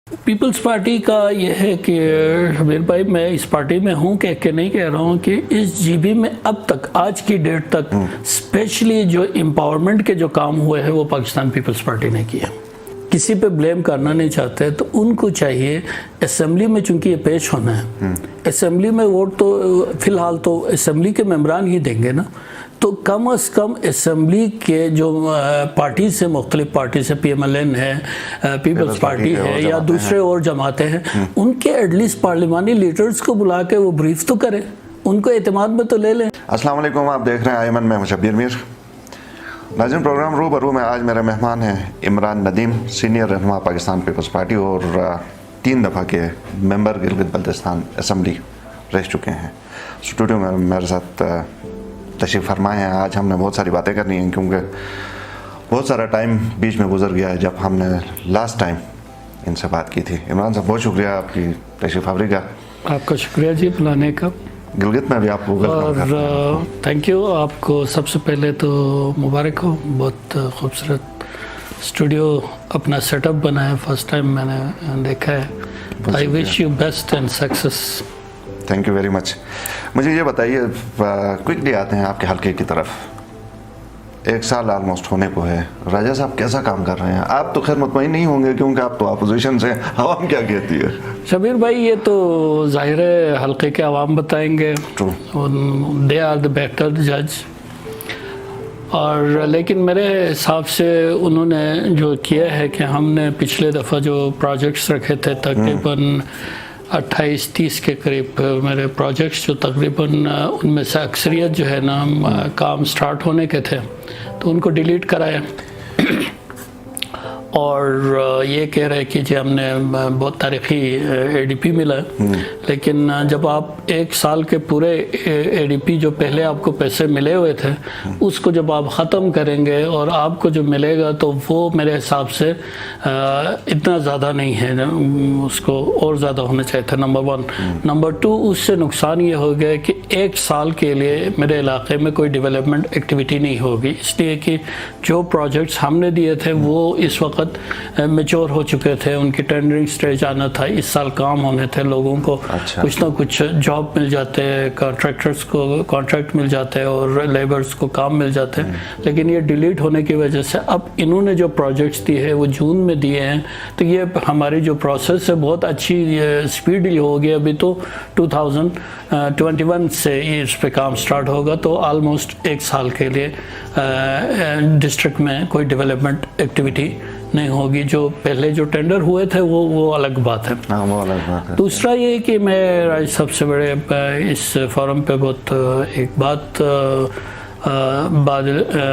Peoples party کا یہ ہے کہ شبیر بھائی میں اس پارٹی میں ہوں کہ نہیں کہہ رہا ہوں کہ اس جی بی میں اب تک آج کی ڈیٹ تک اسپیشلی جو امپاورمنٹ کے جو کام ہوئے ہیں وہ پاکستان پیپلز پارٹی نے کیا. کسی پہ بلیم کرنا نہیں چاہتے تو ان کو چاہیے اسمبلی میں چونکہ یہ پیش ہونا ہے اسمبلی میں ووٹ تو فی الحال تو اسمبلی کے ممبران ہی دیں گے نا, تو کم از کم اسمبلی کے جو پارٹی سے مختلف پارٹی سے پی ایم ایل این ہے, پیپلز پارٹی ہے یا دوسرے اور جماعتیں ہیں, ان کے ایٹ لیسٹ پارلیمانی لیڈرز کو بلا کے وہ بریف تو کریں, ان کو اعتماد میں تو لے لیں. السلام علیکم, آپ دیکھ رہے ہیں ایمن میں شبیر میر. ناظرین, پروگرام روبرو میں آج میرے مہمان ہیں عمران ندیم, سینئر رہنما پاکستان پیپلز پارٹی اور 3 دفعہ کے ممبر گلگت بلتستان اسمبلی رہ چکے ہیں. اسٹوڈیو میں میرے ساتھ تشریف فرمائے ہیں. آج ہم نے بہت ساری باتیں کرنی ہیں کیونکہ بہت سارا ٹائم بیچ میں گزر گیا ہے جب ہم نے لاسٹ ٹائم ان سے بات کی تھی. عمران صاحب, بہت شکریہ آپ کی تشریف آوری کا. آپ کا شکریہ جی بلانے کا. گلگت میں بھی آپ کو ویلکم کرتا ہوں. اور تھینک یو, آپ کو سب سے پہلے تو مبارک ہو, بہت خوبصورت اسٹوڈیو اپنا سیٹ اپ بنا ہے, فرسٹ ٹائم میں نے دیکھا ہے. I wish you best and success. Thank you very much. مجھے یہ بتائیے, کوئکلی آتے ہیں آپ کے حلقے کی طرف. 1 سال آلموسٹ ہونے کو ہے. راجہ صاحب کیسا کام کر رہے ہیں؟ آپ تو خیر مطمئن نہیں ہوں گے کیونکہ آپ تو اپوزیشن سے. عوام کیا کہتی ہے؟ شبیر بھائی, یہ تو ظاہر ہے حلقے کے عوام بتائیں گے, دے آر دا بیٹر جج. اور لیکن میرے حساب سے انہوں نے جو کیا ہے کہ ہم نے پچھلے دفعہ جو پروجیکٹس رکھے تھے تقریباً 28-30 کے قریب میرے پروجیکٹس, جو تقریباً ان میں سے اکثریت جو ہے نا کام سٹارٹ ہونے کے تھے تو ان کو ڈیلیٹ کرایا اور یہ کہہ رہے کہ جی ہم نے بہت تاریخی اے ڈی پی ملا. لیکن جب آپ 1 سال کے پورے اے ڈی پی جو پہلے آپ کو پیسے ملے ہوئے تھے اس کو جب آپ ختم کریں گے اور آپ کو جو ملے گا تو وہ میرے حساب سے اتنا زیادہ نہیں ہے, اس کو اور زیادہ ہونا چاہیے تھا, نمبر 1. نمبر 2, اس سے نقصان یہ ہو گیا کہ 1 سال کے لیے میرے علاقے میں کوئی ڈیولپمنٹ ایکٹیویٹی نہیں ہوگی, اس لیے کہ جو پروجیکٹس ہم نے دیے تھے وہ اس وقت میچور ہو چکے تھے, ان کی ٹینڈرنگ سٹیج آنا تھا, اس سال کام ہونے تھے, لوگوں کو کچھ نہ کچھ جاب مل جاتے, کانٹریکٹرز کو کانٹریکٹ مل جاتے اور لیبرز کو کام مل جاتے. لیکن یہ ڈیلیٹ ہونے کی وجہ سے اب انہوں نے جو پروجیکٹس دیے ہیں وہ جون میں دیے ہیں, تو یہ ہماری جو پروسیس ہے بہت اچھی سپیڈلی ہوگی. ابھی تو 2021 سے اس پہ کام سٹارٹ ہوگا, تو آلموسٹ 1 سال کے لیے ڈسٹرکٹ میں کوئی ڈیولپمنٹ ایکٹیویٹی نہیں ہوگی. جو پہلے جو ٹینڈر ہوئے تھے وہ الگ بات ہے. دوسرا یہ کہ میں راج سب سے بڑے اس فورم پہ بہت ایک بات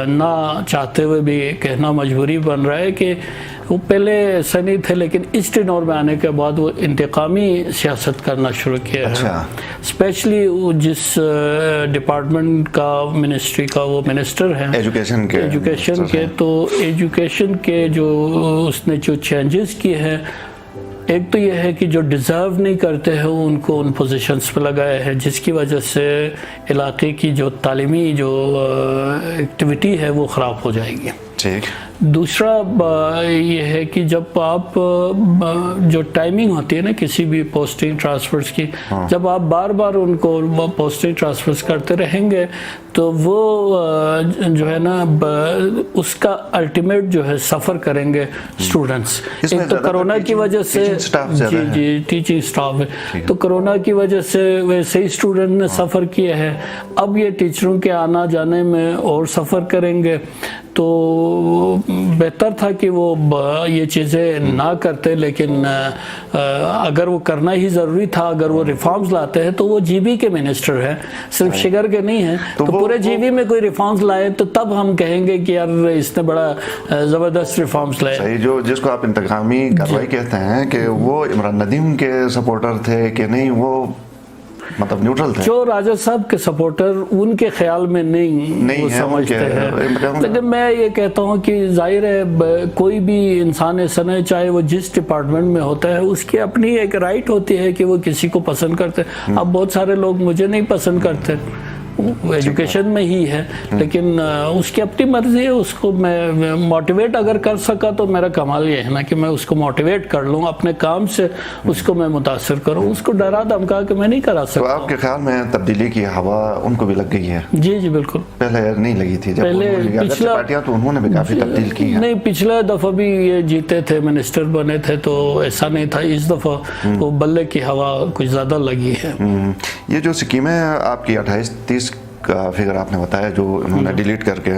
نہ چاہتے ہوئے بھی کہنا مجبوری بن رہا ہے کہ وہ پہلے ایسا نہیں تھے, لیکن اس ٹینور میں آنے کے بعد وہ انتقامی سیاست کرنا شروع کیا ہے. اسپیشلی جس ڈپارٹمنٹ کا منسٹری کا وہ منسٹر ہے ایجوکیشن کے, تو ایجوکیشن کے جو اس نے جو چینجز کیے ہیں, ایک تو یہ ہے کہ جو ڈیزرو نہیں کرتے ہیں ان کو ان پوزیشنز پہ لگایا ہے, جس کی وجہ سے علاقے کی جو تعلیمی جو ایکٹیویٹی ہے وہ خراب ہو جائے گی. دوسرا یہ ہے کہ جب آپ جو ٹائمنگ ہوتی ہے نا کسی بھی پوسٹنگ ٹرانسفرز کی, جب آپ بار بار ان کو پوسٹنگ ٹرانسفرز کرتے رہیں گے تو وہ جو ہے نا اس کا الٹیمیٹ جو ہے سفر کریں گے اسٹوڈنٹس. ایک تو کرونا کی وجہ سے جی ٹیچنگ اسٹاف ہے, تو کرونا کی وجہ سے ویسے ہی اسٹوڈنٹ نے سفر کیا ہے, اب یہ ٹیچروں کے آنا جانے میں اور سفر کریں گے. تو بہتر تھا کہ وہ یہ چیزیں نہ کرتے, لیکن اگر وہ کرنا ہی ضروری تھا, اگر وہ ریفارمز لاتے ہیں تو وہ جی بی کے منسٹر ہیں, صرف شگر کے نہیں ہیں, تو پورے جی بی میں کوئی ریفارمز لائے تو تب ہم کہیں گے کہ یار اس نے بڑا زبردست ریفارمز لائے. صحیح. جو جس کو آپ انتقامی کارروائی کہتے ہیں کہ وہ عمران ندیم کے سپورٹر تھے کہ نہیں, وہ مطلب نیوٹرل تھے؟ جو راجہ صاحب کے سپورٹر ان کے خیال میں نہیں سمجھتے ہیں. لیکن میں یہ کہتا ہوں کہ ظاہر ہے کوئی بھی انسان ایسا نہیں, چاہے وہ جس ڈپارٹمنٹ میں ہوتا ہے, اس کی اپنی ایک رائٹ ہوتی ہے کہ وہ کسی کو پسند کرتے. اب بہت سارے لوگ مجھے نہیں پسند کرتے, ایجوکیشن میں ہی ہے، لیکن اس کی اپنی مرضی ہے، اس کو میں موٹیویٹ اگر کر سکا تو میرا کمال یہ ہے نا کہ میں اس کو موٹیویٹ کر لوں، اپنے کام سے اس کو میں متاثر کروں، اس کو ڈرا دھمکا کہ میں نہیں کرا تو سکتا۔ آپ کے خیال میں تبدیلی کی ہوا ان کو بھی لگ گئی ہے؟ جی جی بالکل، پہلے نہیں لگی تھی، جب پہلے پچھلا پارٹیاں تو انہوں نے بھی کافی تبدیل کی ہے۔ نہیں، پچھلے دفعہ بھی یہ جیتے تھے، منسٹر بنے تھے، تو ایسا نہیں تھا، اس دفعہ وہ بلے کی ہوا کچھ زیادہ لگی ہے۔ یہ جو سکیمیں آپ کی 28-30 کا فگر آپ نے بتایا جو انہوں نے ڈیلیٹ کر کے،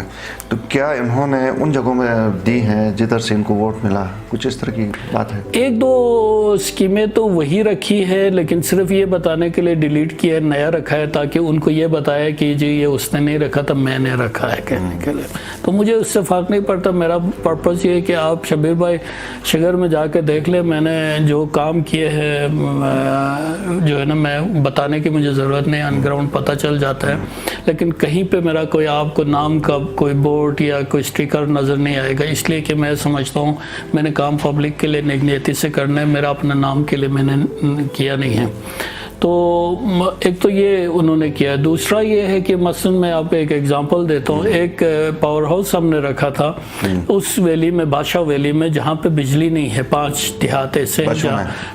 تو کیا انہوں نے ان جگہوں میں دی ہیں جدھر سے ان کو ووٹ ملا؟ کچھ اس طرح کی بات ہے؟ ایک دو اسکیمیں تو وہی رکھی ہے، لیکن صرف یہ بتانے کے لیے ڈیلیٹ کیا ہے، نیا رکھا ہے تاکہ ان کو یہ بتایا کہ جی یہ اس نے نہیں رکھا تھا، میں نے رکھا ہے کہنے کے لیے۔ تو مجھے اس سے فرق نہیں پڑتا، میرا پرپس یہ ہے کہ آپ شبیر بھائی شگر میں جا کے دیکھ لیں، میں نے جو کام کیے ہیں جو ہے نا، میں بتانے کی مجھے ضرورت نہیں، ان گراؤنڈ پتہ چل جاتا ہے، لیکن کہیں پہ میرا کوئی آپ کو نام کا کوئی بورڈ یا کوئی اسٹیکر نظر نہیں آئے گا، اس لیے کہ میں سمجھتا ہوں میں نے کام پبلک کے لیے نیتی سے کرنا ہے، میرا اپنا نام کے لیے میں نے کیا نہیں ہے۔ تو ایک تو یہ انہوں نے کیا، دوسرا یہ ہے کہ مثلا میں آپ ایک ایگزامپل دیتا ہوں، ایک پاور ہاؤس ہم نے رکھا تھا اس ویلی میں، بادشاہ ویلی میں، جہاں پہ بجلی نہیں ہے، 5 دیہات ایسے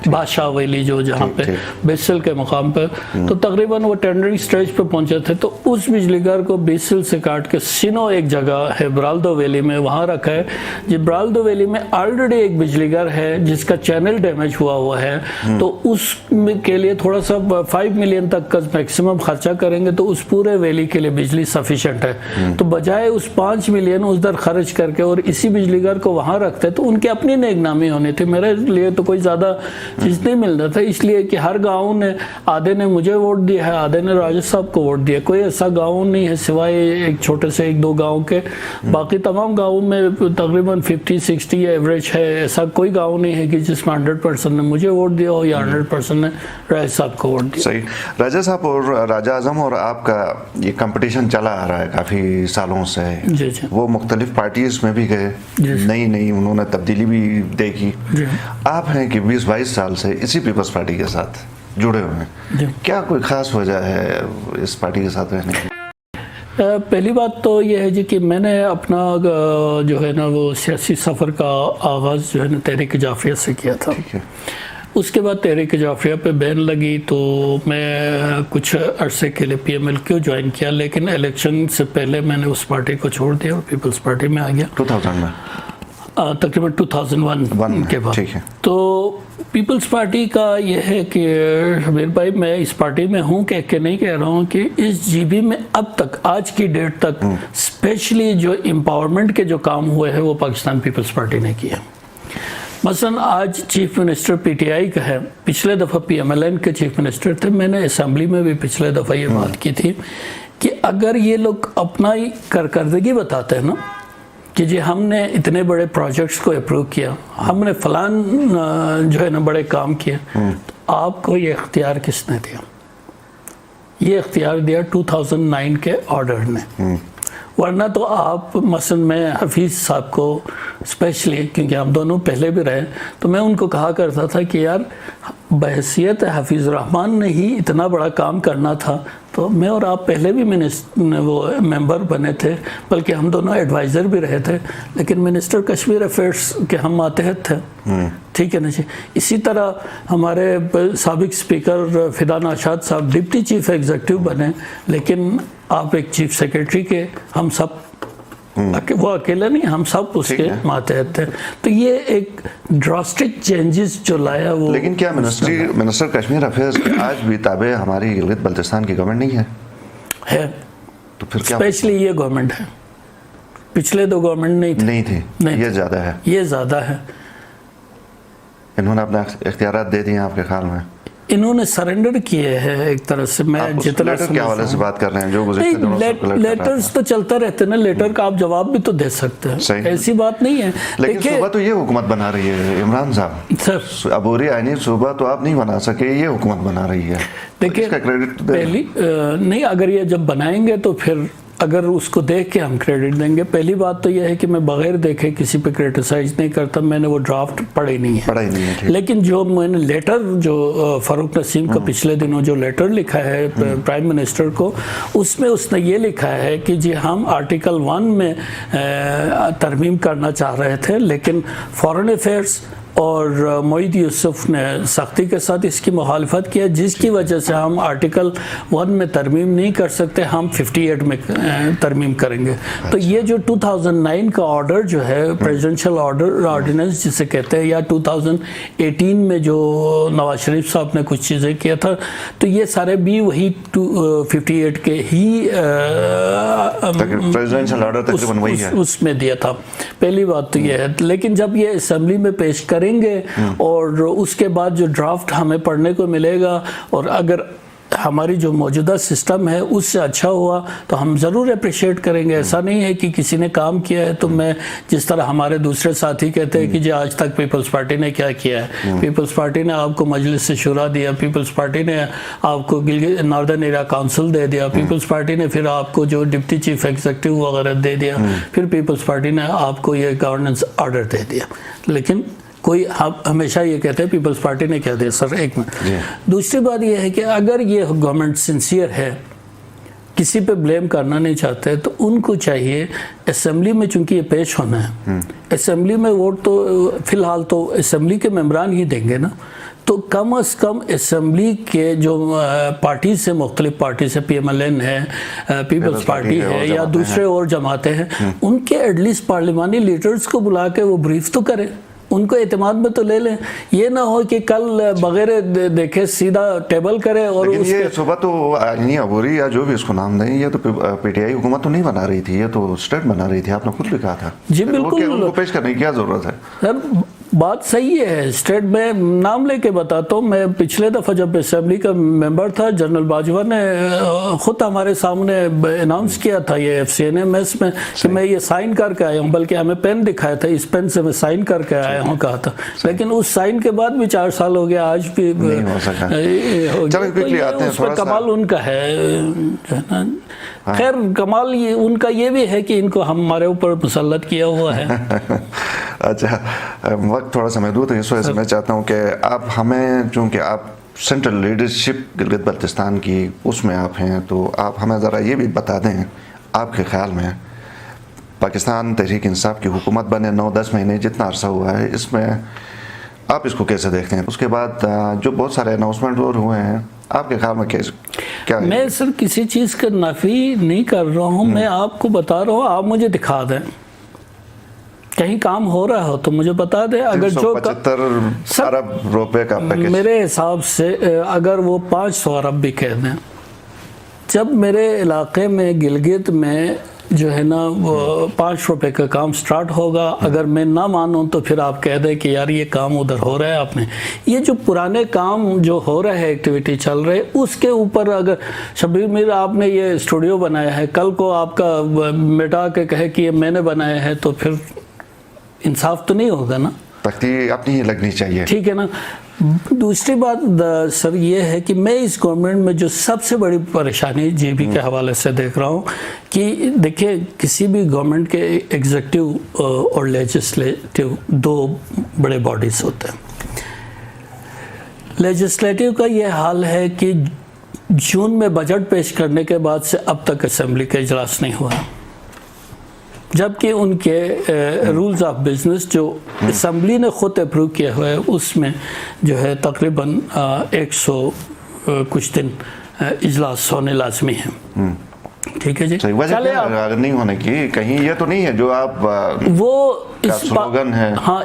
بادشاہ ویلی جو جہاں پہ بیسل کے مقام پہ، تو تقریباً وہ ٹینڈرنگ سٹیج پہ پہنچے تھے، تو اس بجلی گھر کو بیسل سے کاٹ کے سینو ایک جگہ ہے برالدو ویلی میں، وہاں رکھا ہے۔ جی برالدو ویلی میں آلریڈی ایک بجلی گھر ہے جس کا چینل ڈیمیج ہوا ہے، تو اس کے لیے تھوڑا سا 5 ملین تک کا میکسیمم خرچہ کریں گے تو اس پورے ویلی کے لیے بجلی سفیشنٹ ہے، تو بجائے اس 5 ملین اس در خرچ کر کے اور اسی بجلی گھر کو وہاں رکھتے تو ان کی اپنی نیک نامی ہونی تھی، میرے لیے تو کوئی زیادہ چیز نہیں مل رہا تھا، اس لیے کہ ہر گاؤں نے، آدھے نے مجھے ووٹ دیا ہے، آدھے نے راجہ صاحب کو ووٹ دیا، کوئی ایسا گاؤں نہیں ہے سوائے ایک چھوٹے سے 1-2 گاؤں کے، باقی تمام گاؤں میں تقریباً 50-60 ایوریج ہے، ایسا کوئی گاؤں نہیں ہے کہ جس میں 100% نے مجھے ووٹ دیا ہو یا 100% نے راجہ صاحب کو ووٹ دیا۔ صحیح۔ راجہ صاحب اور راجہ اعظم اور آپ کا یہ کمپٹیشن چلا آ رہا ہے کافی سالوں سے، وہ مختلف پارٹیز میں بھی گئے، نئی انہوں نے تبدیلی بھی دیکھی، آپ ہیں کہ 20-22 سال سے اسی پیپلز پارٹی کے ساتھ جڑے ہوئے ہیں، کیا کوئی خاص وجہ ہے اس پارٹی کے ساتھ رہنے کی؟ پہلی بات تو یہ ہے جی کہ میں نے اپنا جو ہے نا وہ سیاسی سفر کا آغاز جو ہے نا تحریک جعفریہ سے کیا تھا، اس کے بعد تحریک جعفریہ پہ بین لگی تو میں کچھ عرصے کے لیے P M L Q join کیا، لیکن الیکشن سے پہلے میں نے اس پارٹی کو چھوڑ دیا اور پیپلز پارٹی میں آ گیا 2000 میں، تقریباً 2001 کے بعد۔ تو پیپلز پارٹی کا یہ ہے کہ شبیر بھائی میں اس پارٹی میں ہوں کہ نہیں کہہ رہا ہوں کہ اس جی بی میں اب تک آج کی ڈیٹ تک اسپیشلی جو امپاورمنٹ کے جو کام ہوئے ہیں وہ پاکستان پیپلز پارٹی نے کیا۔ مثلا آج chief minister P T I کا ہے، پچھلے دفعہ پی ایم ایل این کے چیف منسٹر تھے، میں نے اسمبلی میں بھی پچھلے دفعہ یہ بات کی تھی کہ اگر یہ لوگ اپنا ہی کارکردگی بتاتے ہیں نا کہ جی ہم نے اتنے بڑے پروجیکٹس کو اپروو کیا، ہم نے فلان جو ہے نا بڑے کام کیے، تو آپ کو یہ اختیار کس نے دیا؟ یہ اختیار دیا 2009 کے آرڈر نے، ورنہ تو آپ مثلا میں حفیظ صاحب کو اسپیشلی، کیونکہ ہم دونوں پہلے بھی رہے، تو میں ان کو کہا کرتا تھا کہ یار بحیثیت حفیظ الرحمان نے ہی اتنا بڑا کام کرنا تھا، تو میں اور آپ پہلے بھی وہ ممبر بنے تھے، بلکہ ہم دونوں ایڈوائزر بھی رہے تھے، لیکن منسٹر کشمیر افیئرس کے ہم ماتحت تھے، ٹھیک ہے نا جی۔ اسی طرح ہمارے سابق اسپیکر فدا ناشاد صاحب ڈپٹی چیف ایگزیکٹو بنے، لیکن آپ ایک چیف سیکرٹری کے، ہم سب وہ اکیلے نہیں، ہم سب اس کے ماتحت تھے، تو یہ ایک ڈراسٹک چینجز جو لایا وہ۔ لیکن کیا منسٹر کشمیر افیئرز آج بھی تابع ہماری گلگت بلتستان کی گورنمنٹ نہیں ہے؟ تو پھر کیا اسپیشلی یہ گورنمنٹ ہے، پچھلے 2 گورنمنٹ نہیں تھی، یہ زیادہ ہے، یہ زیادہ ہے، انہوں نے اپنا اختیارات دے دیے آپ کے خیال میں؟ انہوں نے سرنڈر کیے ہیں ایک طرح سے، میں جتنا لیٹر کے حوالے سے بات کر رہے ہیں جو گزشتہ دنوں سے لیٹرز تو چلتا رہتے نا، لیٹر کا آپ جواب بھی تو دے سکتے ہیں، ایسی بات نہیں ہے، لیکن صوبہ تو یہ حکومت بنا رہی ہے عمران صاحب، سر عبوری آئینی صوبہ تو آپ نہیں بنا سکے، یہ حکومت بنا رہی ہے، دیکھیں پہلی نہیں، اگر یہ جب بنائیں گے تو پھر اگر اس کو دیکھ کے ہم کریڈٹ دیں گے، پہلی بات تو یہ ہے کہ میں بغیر دیکھے کسی پہ کریٹیسائز نہیں کرتا، میں نے وہ ڈرافٹ پڑھی نہیں ہے، لیکن جو میں نے لیٹر جو فاروق نسیم کا پچھلے دنوں جو لیٹر لکھا ہے پرائم منسٹر کو، اس میں اس نے یہ لکھا ہے کہ جی ہم آرٹیکل 1 میں ترمیم کرنا چاہ رہے تھے، لیکن فارن افیئرس اور معید یوسف نے سختی کے ساتھ اس کی مخالفت کیا، جس کی وجہ سے ہم آرٹیکل 1 میں ترمیم نہیں کر سکتے، ہم 58 میں ترمیم کریں گے۔ تو یہ جو 2009 کا آرڈر جو ہے پریزیڈنشل آرڈیننس جسے کہتے ہیں، یا 2018 میں جو نواز شریف صاحب نے کچھ چیزیں کیا تھا، تو یہ سارے بھی وہی 58 کے ہی پریزیڈنشل آرڈر تقریباً وہی ہے، اس میں دیا تھا۔ پہلی بات تو یہ ہے، لیکن جب یہ اسمبلی میں پیش کریں گے اور اس کے بعد جو ڈرافٹ ہمیں پڑھنے کو ملے گا، اور اگر ہماری جو موجودہ سسٹم ہے اس سے اچھا ہوا تو ہم ضرور اپریشیٹ کریں گے۔ ایسا نہیں ہے کہ کسی نے کام کیا ہے تو میں جس طرح ہمارے دوسرے ساتھی کہتے ہیں کہ جی آج تک پیپلز پارٹی نے کیا کیا ہے، پیپلز پارٹی نے آپ کو مجلس شورا دیا، پیپلز پارٹی نے آپ کو ناردرن ایریا کونسل دے دیا، پیپلز پارٹی نے پھر آپ کو جو ڈپٹی چیف ایگزیکٹو وغیرہ دے دیا، پھر پیپلز پارٹی نے آپ کو یہ گورننس آرڈر دے دیا، لیکن کوئی ہمیشہ یہ کہتے ہیں پیپلز پارٹی نے کیا دیا۔ سر ایک منٹ، دوسری بات یہ ہے کہ اگر یہ گورنمنٹ سنسیئر ہے، کسی پہ بلیم کرنا نہیں چاہتے، تو ان کو چاہیے اسمبلی میں، چونکہ یہ پیش ہونا ہے اسمبلی میں، ووٹ تو فی الحال تو اسمبلی کے ممبران ہی دیں گے نا، تو کم از کم اسمبلی کے جو پارٹی سے، مختلف پارٹی سے، پی ایم ایل این ہے، پیپلز پارٹی ہے، یا دوسرے اور جماعتیں ہیں، ان کے ایٹ لیسٹ پارلیمانی لیڈرز کو بلا کے وہ بریف تو کریں، ان کو اعتماد میں تو لے لیں۔ یہ نہ ہو کہ کل بغیر دیکھے سیدھا ٹیبل کرے اور یہ صبح تو آئینی عبوری یا جو بھی اس کو نام دیں، یہ تو پی ٹی آئی حکومت تو نہیں بنا رہی تھی، یہ تو اسٹیٹ بنا رہی تھی، آپ نے خود بھی کہا تھا۔ جی بالکل، ان کو پیش کرنے کی کیا ضرورت ہے؟ سر بات صحیح ہے، اسٹیٹ میں نام لے کے بتاتا ہوں، میں پچھلے دفعہ جب اسمبلی کا ممبر تھا، جنرل باجوہ نے خود ہمارے سامنے اناؤنس کیا تھا یہ F C N M S میں کہ میں یہ سائن کر کے آیا ہوں، بلکہ ہمیں پین دکھایا تھا، اس پین سے میں سائن کر کے آیا ہوں کہا تھا، لیکن اس سائن کے بعد بھی 4 سال ہو گیا، آج بھی نہیں ہو سکا۔ اس پر کمال ان کا ہے۔ خیر کمال ان کا یہ بھی ہے کہ ان کو ہمارے اوپر مسلط کیا ہوا ہے۔ اچھا، وقت تھوڑا سا محدود ہے، اس وجہ سے میں چاہتا ہوں کہ آپ ہمیں، چونکہ آپ سینٹرل لیڈرشپ گلگت بلتستان کی اس میں آپ ہیں، تو آپ ہمیں ذرا یہ بھی بتا دیں، آپ کے خیال میں پاکستان تحریک انصاف کی حکومت بنے 9-10 مہینے جتنا عرصہ ہوا ہے، اس میں آپ اس کو کیسے دیکھتے ہیں؟ اس کے بعد جو بہت سارے اناؤنسمنٹ اور ہوئے ہیں، آپ کے خیال میں کیا ہے؟ میں سر کسی چیز کا نفی نہیں کر رہا ہوں، میں آپ کو بتا رہا ہوں، آپ مجھے دکھا دیں کہیں کام ہو رہا ہو تو مجھے بتا دیں۔ اگر جو 75 ارب روپے کا پیکیج، میرے حساب سے اگر وہ 500 ارب بھی کہہ دیں، جب میرے علاقے میں گلگت میں جو ہے نا وہ 5 روپے کا کام سٹارٹ ہوگا، اگر میں نہ مانوں تو پھر آپ کہہ دیں کہ یار یہ کام ادھر ہو رہا ہے، آپ نے یہ جو پرانے کام جو ہو رہے ہیں، ایکٹیویٹی چل رہے، اس کے اوپر اگر شبیر میر آپ نے یہ اسٹوڈیو بنایا ہے، کل کو آپ کا مٹا کے کہے کہ یہ میں نے بنایا ہے، تو پھر انصاف تو نہیں ہوگا نا، تختی اپنی ہی لگنی چاہیے، ٹھیک ہے نا۔ دوسری بات سر یہ ہے کہ میں اس گورنمنٹ میں جو سب سے بڑی پریشانی جی بی کے حوالے سے دیکھ رہا ہوں کہ دیکھیں کسی بھی گورنمنٹ کے ایگزیکٹو اور لیجسلیٹو 2 بڑے باڈیز ہوتے ہیں۔ لیجسلیٹو کا یہ حال ہے کہ جون میں بجٹ پیش کرنے کے بعد سے اب تک اسمبلی کا اجلاس نہیں ہوا، جبکہ ان کے رولز آف بزنس جو اسمبلی نے خود اپروو کیا ہوا ہے، اس میں جو ہے تقریباً 100 کچھ دن اجلاس ہونے لازمی ہیں، ٹھیک ہے جی۔ چلے اگر نہیں ہونے کی کہیں یہ تو نہیں ہے جو آپ وہ سلوگن ہے، ہاں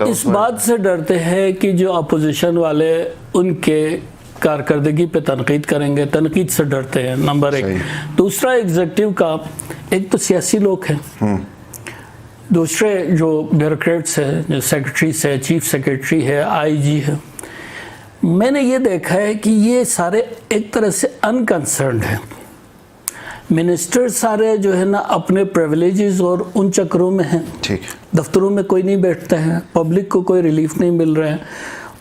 اس بات سے ڈرتے ہیں کہ جو اپوزیشن والے ان کے کارکردگی پہ تنقید کریں گے، تنقید سے ڈرتے ہیں، نمبر 1۔ دوسرا ایگزیکٹو کا ایک تو سیاسی لوگ ہیں، دوسرے جو بیوروکریٹس ہیں، جو سیکرٹریز ہے، چیف سیکرٹری ہے، آئی جی ہے، میں نے یہ دیکھا ہے کہ یہ سارے ایک طرح سے انکنسرنڈ ہیں۔ منسٹر سارے جو ہے نا اپنے پریولیجز اور ان چکروں میں ہیں، دفتروں میں کوئی نہیں بیٹھتا ہے، پبلک کو کوئی ریلیف نہیں مل رہا ہے،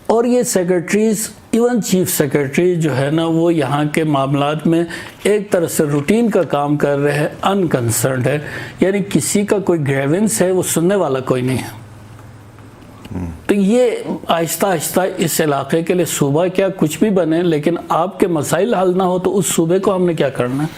اور یہ سیکرٹریز ایون چیف سیکرٹری جو ہے نا وہ یہاں کے معاملات میں ایک طرح سے روٹین کا کام کر رہے ہیں، انکنسرنڈ ہے، یعنی کسی کا کوئی گریونس ہے وہ سننے والا کوئی نہیں ہے. تو یہ آہستہ آہستہ اس علاقے کے لیے صوبہ کیا کچھ بھی بنے، لیکن آپ کے مسائل حل نہ ہو تو اس صوبے کو ہم نے کیا کرنا ہے.